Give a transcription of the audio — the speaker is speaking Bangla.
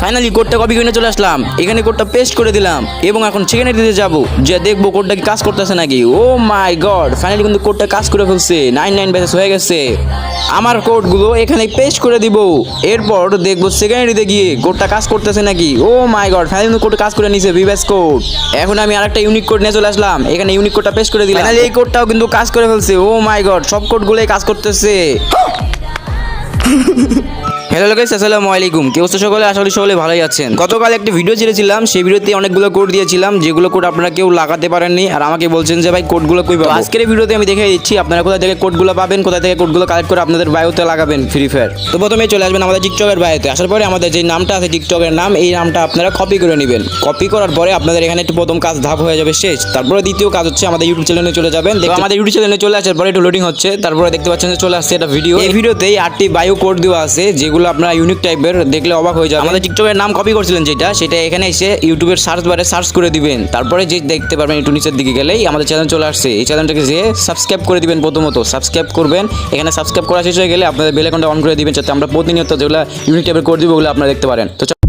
ফাইনালি কোডটা কপি করে চলে আসলাম, এখানে কোডটা পেস্ট করে দিলাম এবং এখন সেখানে দিতে যাব যে দেখবো কোডটা কি কাজ করতেছে নাকি। ও মাই গড, ফাইনালি কিন্তু কোডটা কাজ করে ফেলছে, 99 ব্যাচেস হয়ে গেছে। আমার কোডগুলো এখানে পেস্ট করে দিব, এরপর দেখবো সেকেন্ডারিতে গিয়ে কোডটা কাজ করতেছে নাকি। ও মাই গড, ফাইনালি কিন্তু কোড কাজ করে নিছে ভিভ্যাস কোড। এখন আমি আরেকটা ইউনিক কোড নিয়ে চলে আসলাম, এখানে ইউনিক কোডটা পেস্ট করে দিলাম। ফাইনালি এই কোডটাও কিন্তু কাজ করে ফেলছে। ও মাই গড, সব কোডগুলোই কাজ করতেছে। হ্যালো গাইস, আসসালামু আলাইকুম। কেউ তো সকলে আশা করি সকলে ভালোই আছেন। গতকাল একটা ভিডিও ছেড়েছিলাম, সেই ভিডিওতে অনেকগুলো কোড দিয়েছিলাম, যেগুলো কোড আপনারা কেউ লাগাতে পারেননি আর আমাকে বলছেন যে ভাই কোডগুলো কই পাবো। আজকের এই ভিডিওতে আমি দেখিয়ে দিচ্ছি আপনারা কোথা থেকে কোডগুলো পাবেন, কোথা থেকে কোডগুলো কালেক্ট করে আপনাদের বায়োতে লাগাবেন ফ্রি ফায়ার। তো প্রথমে চলে আসবেন আমাদের টিকটকের বায়োতে। আসার পরে আমাদের যে নামটা আছে টিকটকের নাম, এই নামটা আপনারা কপি করে নেবেন। কপি করার পরে আপনাদের এখানে একটু প্রথম কাজ ধাপ হয়ে যাবে শেষ। তারপরে দ্বিতীয় কাজ হচ্ছে আমাদের ইউটিউব চ্যানেলে চলে যাবেন। দেখো আমাদের ইউটিউব চ্যানেলে চলে আসার পরে একটু লোডিং হচ্ছে, তারপরে দেখতে পাচ্ছেন যে চলে আসছে একটা ভিডিও। এই ভিডিওতেই 8টি বায়ো কোড দেওয়া আছে, যেগুলো আপনারা ইউনিক টাইপের, দেখলে অবাক হয়ে যাবে। আমাদের টিকটকের নাম কপি করছিলেন সেটা এখানে এসে ইউটিউবের সার্চ বারে সার্চ করে দিবেন। তারপরে যে দেখতে পারবেন একটু নিচের দিকে গেলেই আমাদের চ্যানেল চলে আসছে। এই চ্যানেলটাকে যে সাবস্ক্রাইব করে দিবেন, প্রথমত সাবস্ক্রাইব করবেন। এখানে সাবস্ক্রাইব করা শেষ হয়ে গেলে আপনাদের বেল আইকনটা অন করে দিবেন, যাতে আমরা প্রতিনিয়ত যেগুলো ইউনিক টাইপের কোড দিব ওগুলো আপনারা দেখতে পারেন। তো